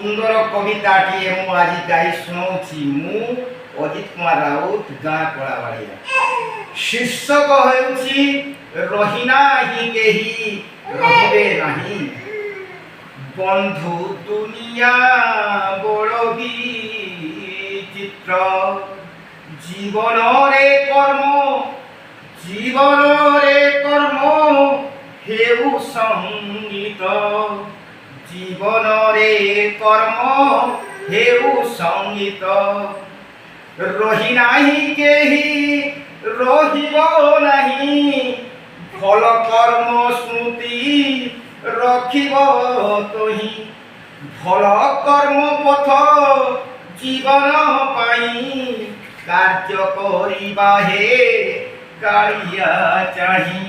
ସୁନ୍ଦର କବିତାଟିଏ ମୁଁ ଆଜି ଗାଇ ଶୁଣାଉଛି। ମୁଁ ଅଜିତ କୁମାର ରାଉତ, ଗାଁ କଳାବାଳିଆ। ଶୀର୍ଷକ ହେଉଛି ରହିନାହିଁ କେହି ରହିବେ ନାହିଁ। ବନ୍ଧୁ ଦୁନିଆ ବଡ଼ ବିଚିତ୍ର, ଜୀବନରେ କର୍ମ ହେଉ ସଙ୍ଗୀତ। ଜୀବନରେ କର୍ମ ହେଉ ସଙ୍ଗୀତ। ରହିନାହିଁ କେହି ରହିବ ନାହିଁ। ଭଲ କର୍ମ ସ୍ମୃତି ରଖିବ ତହିଁ। ଭଲ କର୍ମ ପଥ ଜୀବନ ପାଇଁ କାର୍ଯ୍ୟ କରିବା ହେ କାଳିଆ ଚାହିଁ।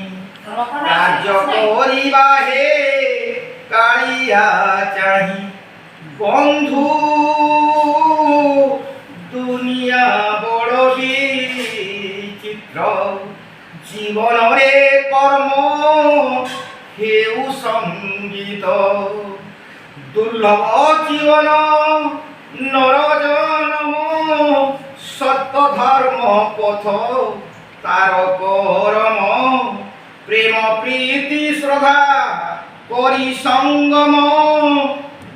କାର୍ଯ୍ୟ କରିବା ହେ କାଳିଆ ଚାହିଁ। ବନ୍ଧୁ ଦୁନିଆ ବଡ଼ ବିଚିତ୍ର, ଜୀବନରେ କର୍ମ ହେଉ ସଙ୍ଗୀତ। ଦୁର୍ଲଭ ଜୀବନ ନର ଜନମ, ସତ୍ୟ ଧର୍ମ ପଥ ତାର କରମ। ପ୍ରେମ ପ୍ରୀତି ଶ୍ରଦ୍ଧା କରି ସଙ୍ଗମ,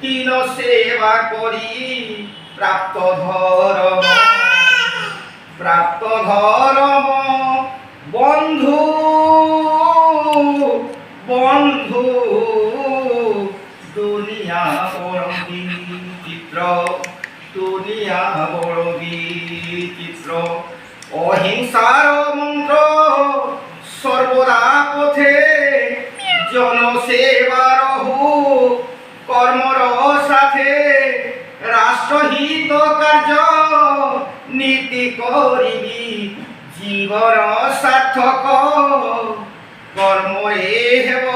ଦିନ ସେବା କରି ପ୍ରାପ୍ତ ଧରମ। ବନ୍ଧୁ ବନ୍ଧୁ দুনিয়া বড় বিচিত্র, দুনিয়া বড় বিচিত্র। অহিংসার মন্ত্র সর্বদা পথে, জনসেবার কর্মর সাথে। রাষ্ট্রহিত কার্য নীতি করিবি, জীবন সার্থক কর্মরে হেব।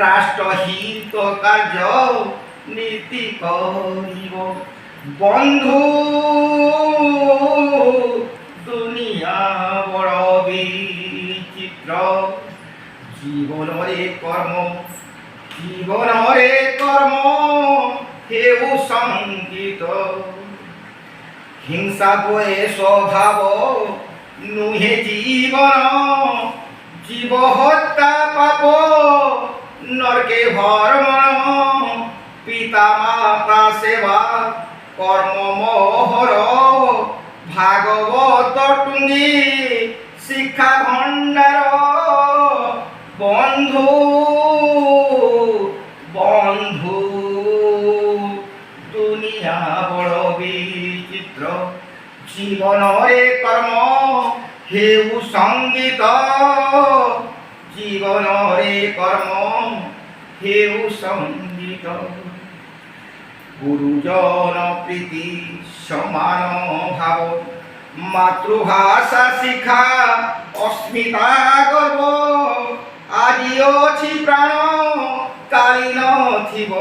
রাষ্ট্রহিত কার্য নীতি করিব। বন্ধু দুনিয়া বড় বিচিত্র, জীবনরে কর্ম হেউ সঙ্গীত। হিংসা বয়ে স্বভাব নুহে জীবন। জীব হত্যা পাপ নরকে ভরমণ। পিতা মাতা সেবা কর্ম মোহর। ভাগবত টুঙ্গি শিক্ষা ভণ্ডার। বন্ধু বন্ধু দুনিয়া বড় বিচিত্র, জীবনরে কর্ম হেউ সঙ্গীত। জীবনরে কর্ম হেউ সঙ্গীত। গুরুজন প্রীতি সমান ভাব। মাতৃভাষা শিক্ষা অস্মিতা গর্ব। আজি অছি প্রাণ কালি নথিব।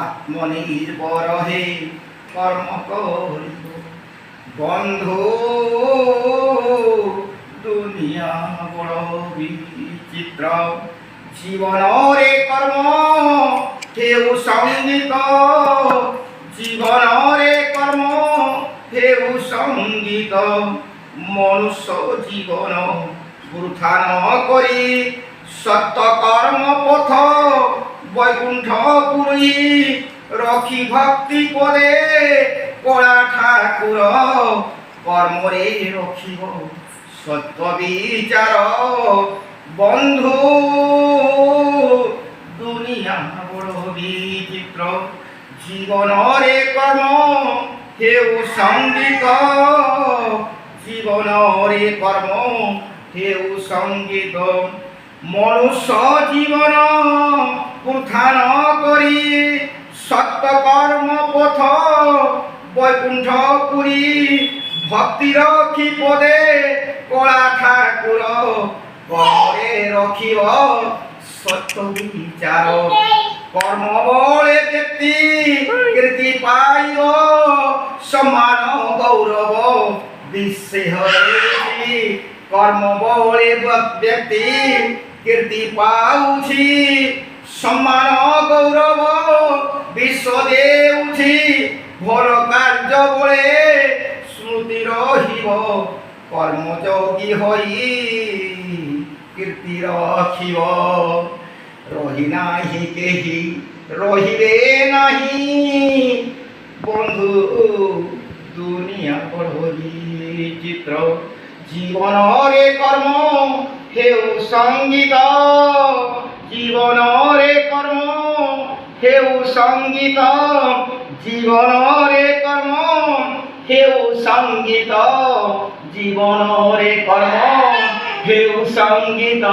আত্মনির্ভর হে কর্ম করিব। বন্ধু দুনিয়া বড় বিচিত্র, জীবনরে কর্ম হেউ সঙ্গীত। জীবনরে কর্ম হেউ সঙ্গীত। মনুষ্য জীবন বৃথা ন করি, সত্য কর্ম পথ বৈকুণ্ঠ পুরী। রক্ষি ভক্তি পদে কলা ঠাকুর, কর্মরে রখিব সত্য বিচার। বন্ধু দুনিয়া বড় বিচিত্র, জীবনরে কর্ম হেউ সঙ্গীত। জীবনরে কর্ম হেউ সঙ্গীত। মনুষ্য জীবন বৃথা ন করি, সত্য কর্ম পথ বৈকুণ্ঠ পুরী। ভক্তি রক্ষি পদে কলা ঠাকুর, কর্মরে রখিব সত্য বিচার। কর্ম বলে ব্যক্তি কীর্তি পাইব, সম্মান গৌরব বিশ্বে হরে। কর্ম বলে ব্যক্তি কীর্তি পাউছি, সম্মান গৌরব বিশ্ব দেউছি ভর কার্য বলে স্মৃতি রহিব কর্মযোগী হই কীর্তি রখিব রহি নাহি কেহি রহিবে নাহি বন্ধু দুনিয়া বড়ি চিত্র জীবনরে কর্ম হেউ সঙ্গীত জীবনরে কর্ম হেউ সঙ্গীত জীবনরে কর্ম হেউ সঙ্গীত জীবনরে কর্ম হেউ সঙ্গীত।